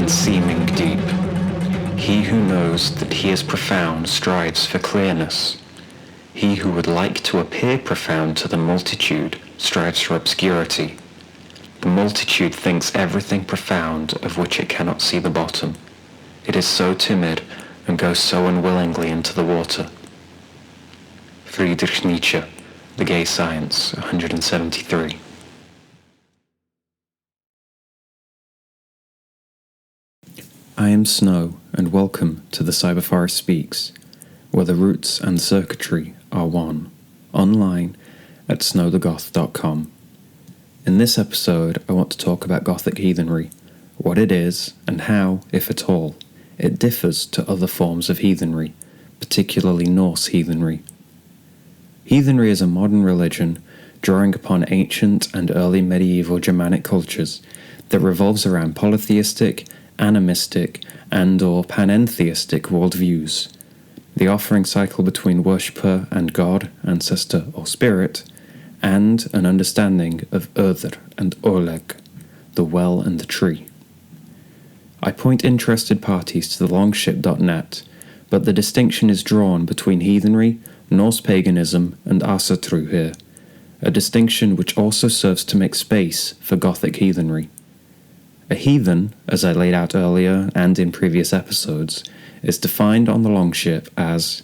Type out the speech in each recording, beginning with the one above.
Seeming deep. He who knows that he is profound strives for clearness. He who would like to appear profound to the multitude strives for obscurity. The multitude thinks everything profound of which it cannot see the bottom. It is so timid and goes so unwillingly into the water. Friedrich Nietzsche, The Gay Science, 173. I am Snow, and welcome to the Cyberforest Speaks, where the roots and circuitry are one, online at snowthegoth.com. In this episode, I want to talk about Gothic heathenry, what it is, and how, if at all, it differs to other forms of heathenry, particularly Norse heathenry. Heathenry is a modern religion drawing upon ancient and early medieval Germanic cultures that revolves around polytheistic, animistic, and/or panentheistic worldviews. The offering cycle between worshipper and god, ancestor, or spirit, and an understanding of Urður and Oleg, the well and the tree. I point interested parties to the longship.net, but the distinction is drawn between heathenry, Norse paganism, and Asatru here, a distinction which also serves to make space for Gothic heathenry. A heathen, as I laid out earlier and in previous episodes, is defined on the longship as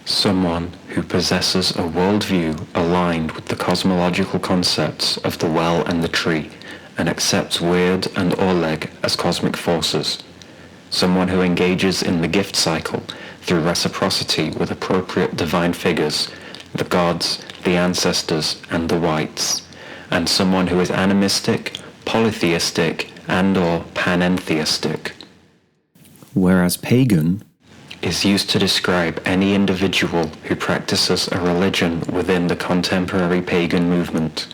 someone who possesses a worldview aligned with the cosmological concepts of the well and the tree, and accepts Weird and Oleg as cosmic forces. Someone who engages in the gift cycle through reciprocity with appropriate divine figures, the gods, the ancestors, and the wights, and someone who is animistic, polytheistic, and/or panentheistic. Whereas pagan is used to describe any individual who practices a religion within the contemporary pagan movement.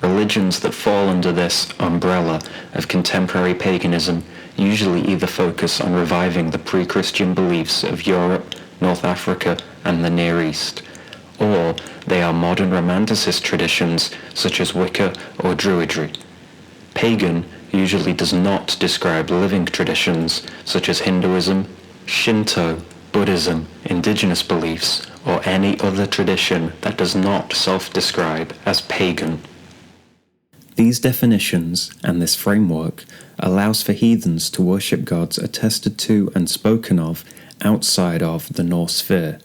Religions that fall under this umbrella of contemporary paganism usually either focus on reviving the pre-Christian beliefs of Europe, North Africa, and the Near East, or they are modern romanticist traditions such as Wicca or Druidry. Pagan usually does not describe living traditions such as Hinduism, Shinto, Buddhism, indigenous beliefs, or any other tradition that does not self-describe as pagan. These definitions and this framework allows for heathens to worship gods attested to and spoken of outside of the Norse sphere,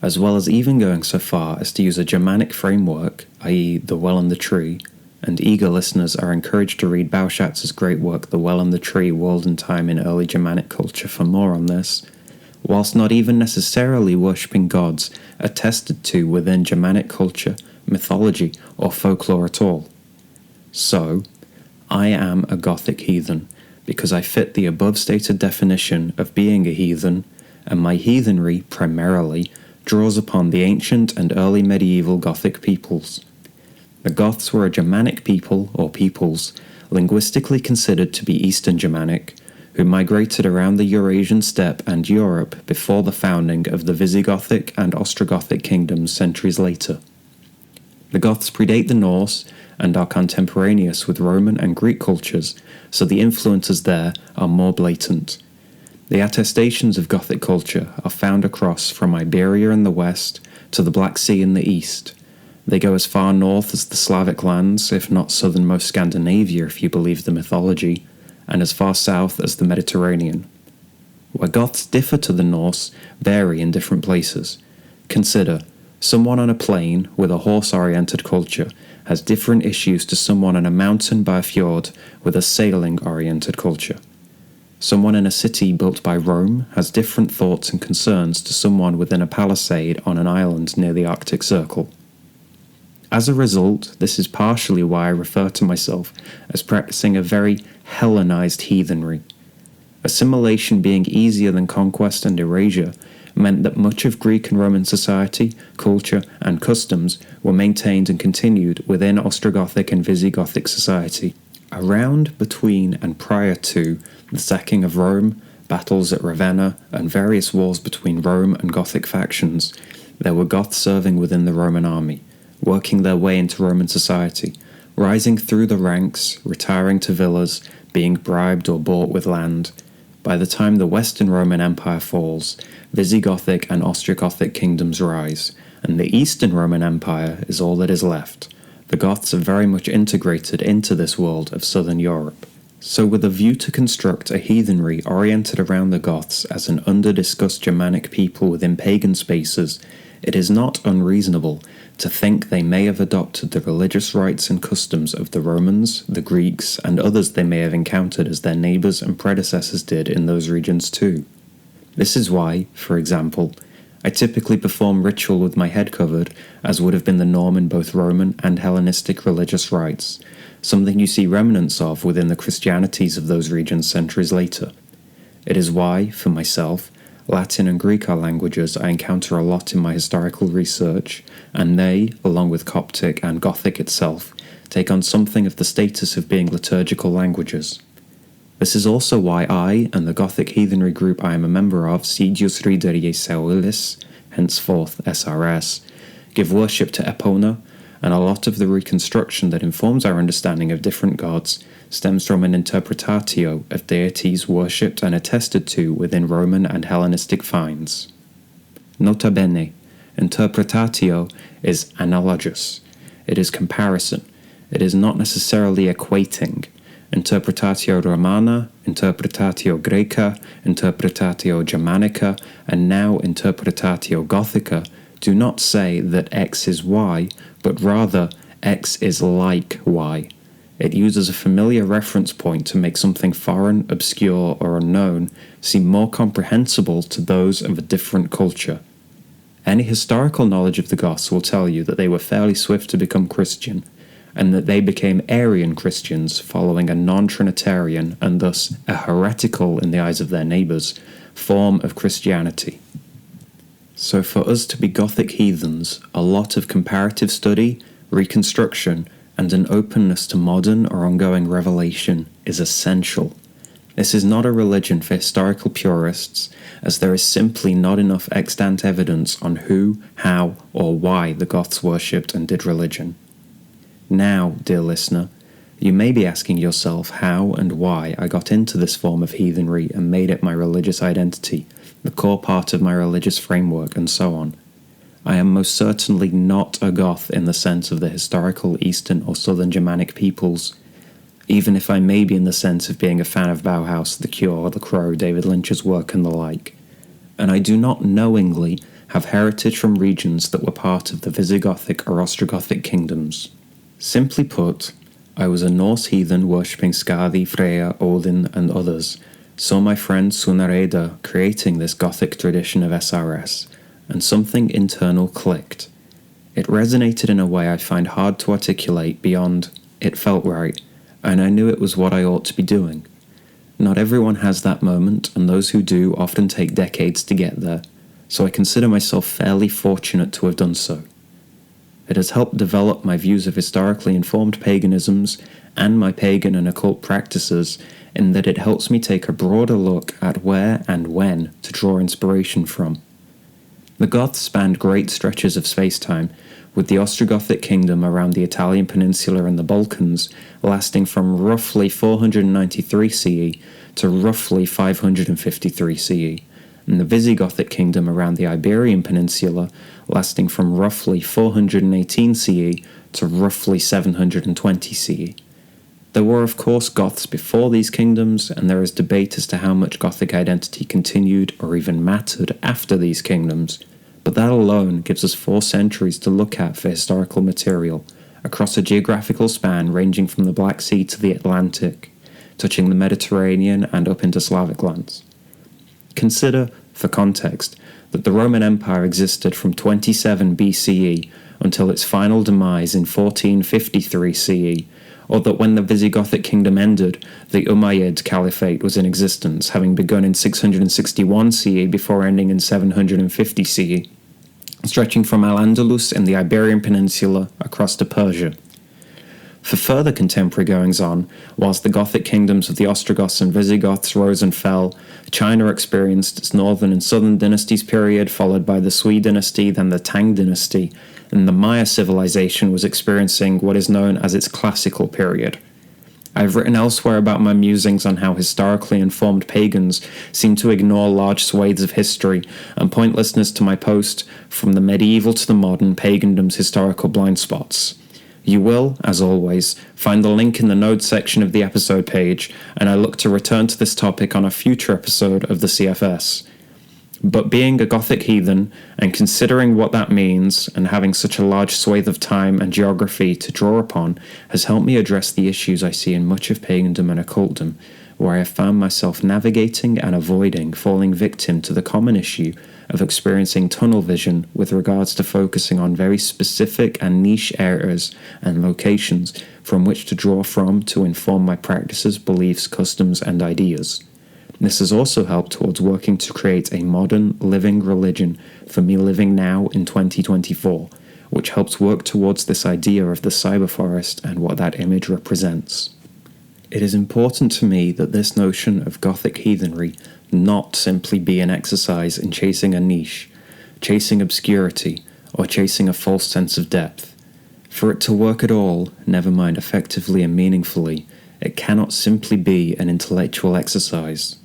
as well as even going so far as to use a Germanic framework, i.e. the well and the tree, and eager listeners are encouraged to read Bauschatz's great work The Well and the Tree, World and Time in Early Germanic Culture for more on this, whilst not even necessarily worshipping gods attested to within Germanic culture, mythology, or folklore at all. So, I am a Gothic heathen, because I fit the above stated definition of being a heathen, and my heathenry, primarily, draws upon the ancient and early medieval Gothic peoples. The Goths were a Germanic people, or peoples, linguistically considered to be Eastern Germanic, who migrated around the Eurasian steppe and Europe before the founding of the Visigothic and Ostrogothic kingdoms centuries later. The Goths predate the Norse and are contemporaneous with Roman and Greek cultures, so the influences there are more blatant. The attestations of Gothic culture are found across from Iberia in the west to the Black Sea in the east. They go as far north as the Slavic lands, if not southernmost Scandinavia if you believe the mythology, and as far south as the Mediterranean. Where Goths differ to the Norse vary in different places. Consider, someone on a plain with a horse-oriented culture has different issues to someone on a mountain by a fjord with a sailing-oriented culture. Someone in a city built by Rome has different thoughts and concerns to someone within a palisade on an island near the Arctic Circle. As a result, this is partially why I refer to myself as practicing a very Hellenized heathenry. Assimilation being easier than conquest and erasure meant that much of Greek and Roman society, culture, and customs were maintained and continued within Ostrogothic and Visigothic society. Around, between, and prior to the sacking of Rome, battles at Ravenna, and various wars between Rome and Gothic factions, there were Goths serving within the Roman army, working their way into Roman society, rising through the ranks, retiring to villas, being bribed or bought with land. By the time the Western Roman Empire falls, Visigothic and Ostrogothic kingdoms rise, and the Eastern Roman Empire is all that is left. The Goths are very much integrated into this world of southern Europe. So with a view to construct a heathenry oriented around the Goths as an under-discussed Germanic people within pagan spaces, it is not unreasonable to think they may have adopted the religious rites and customs of the Romans, the Greeks, and others they may have encountered as their neighbours and predecessors did in those regions too. This is why, for example, I typically perform ritual with my head covered, as would have been the norm in both Roman and Hellenistic religious rites, something you see remnants of within the Christianities of those regions centuries later. It is why, for myself, Latin and Greek are languages I encounter a lot in my historical research, and they, along with Coptic and Gothic itself, take on something of the status of being liturgical languages. This is also why I and the Gothic heathenry group I am a member of, Sidius Rideriae Saulis, henceforth SRS, give worship to Epona, and a lot of the reconstruction that informs our understanding of different gods stems from an interpretatio of deities worshipped and attested to within Roman and Hellenistic finds. Nota bene, interpretatio is analogous. It is comparison. It is not necessarily equating. Interpretatio Romana, Interpretatio Graeca, Interpretatio Germanica, and now Interpretatio Gothica do not say that X is Y, but rather X is like Y. It uses a familiar reference point to make something foreign, obscure, or unknown seem more comprehensible to those of a different culture. Any historical knowledge of the Goths will tell you that they were fairly swift to become Christian, and that they became Arian Christians following a non-Trinitarian, and thus a heretical in the eyes of their neighbours, form of Christianity. So for us to be Gothic heathens, a lot of comparative study, reconstruction, and an openness to modern or ongoing revelation is essential. This is not a religion for historical purists, as there is simply not enough extant evidence on who, how, or why the Goths worshipped and did religion. Now, dear listener, you may be asking yourself how and why I got into this form of heathenry and made it my religious identity, the core part of my religious framework, and so on. I am most certainly not a Goth in the sense of the historical Eastern or Southern Germanic peoples, even if I may be in the sense of being a fan of Bauhaus, The Cure, The Crow, David Lynch's work, and the like. And I do not knowingly have heritage from regions that were part of the Visigothic or Ostrogothic kingdoms. Simply put, I was a Norse heathen worshipping Skadi, Freya, Odin, and others, saw my friend Sunareda creating this Gothic tradition of SRS, and something internal clicked. It resonated in a way I find hard to articulate beyond, it felt right, and I knew it was what I ought to be doing. Not everyone has that moment, and those who do often take decades to get there, so I consider myself fairly fortunate to have done so. It has helped develop my views of historically informed paganisms and my pagan and occult practices in that it helps me take a broader look at where and when to draw inspiration from. The Goths spanned great stretches of space-time, with the Ostrogothic kingdom around the Italian peninsula and the Balkans lasting from roughly 493 CE to roughly 553 CE, and the Visigothic kingdom around the Iberian Peninsula lasting from roughly 418 CE to roughly 720 CE. There were of course Goths before these kingdoms, and there is debate as to how much Gothic identity continued or even mattered after these kingdoms, but that alone gives us 4 centuries to look at for historical material, across a geographical span ranging from the Black Sea to the Atlantic, touching the Mediterranean and up into Slavic lands. Consider, for context, that the Roman Empire existed from 27 BCE until its final demise in 1453 CE, or that when the Visigothic kingdom ended, the Umayyad Caliphate was in existence, having begun in 661 CE before ending in 750 CE, stretching from Al-Andalus in the Iberian Peninsula across to Persia. For further contemporary goings-on, whilst the Gothic kingdoms of the Ostrogoths and Visigoths rose and fell, China experienced its northern and southern dynasties period, followed by the Sui dynasty, then the Tang dynasty, and the Maya civilization was experiencing what is known as its classical period. I've written elsewhere about my musings on how historically informed pagans seem to ignore large swathes of history, and point listeners to my post, From the Medieval to the Modern, Pagandom's Historical Blind Spots. You will, as always, find the link in the notes section of the episode page, and I look to return to this topic on a future episode of the CFS. But being a Gothic heathen, and considering what that means, and having such a large swathe of time and geography to draw upon, has helped me address the issues I see in much of pagandom and occultdom, where I have found myself navigating and avoiding falling victim to the common issue of experiencing tunnel vision with regards to focusing on very specific and niche areas and locations from which to draw from to inform my practices, beliefs, customs, and ideas. This has also helped towards working to create a modern, living religion for me living now in 2024, which helps work towards this idea of the cyberforest and what that image represents. It is important to me that this notion of Gothic heathenry not simply be an exercise in chasing a niche, chasing obscurity, or chasing a false sense of depth. For it to work at all, never mind effectively and meaningfully, it cannot simply be an intellectual exercise.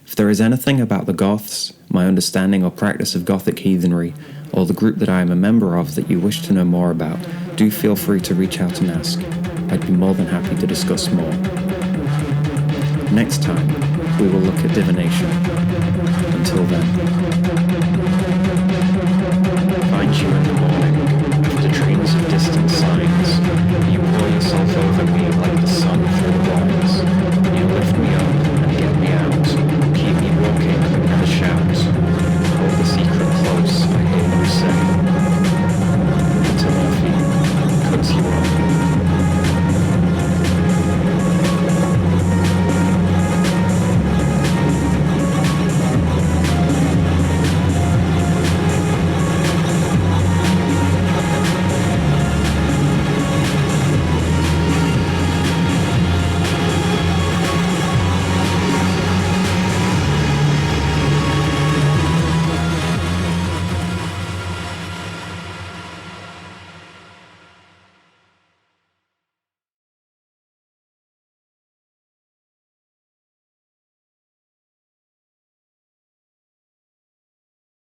If there is anything about the Goths, my understanding or practice of Gothic heathenry, or the group that I am a member of that you wish to know more about, do feel free to reach out and ask. I'd be more than happy to discuss more. Next time, we will look at divination. Until then.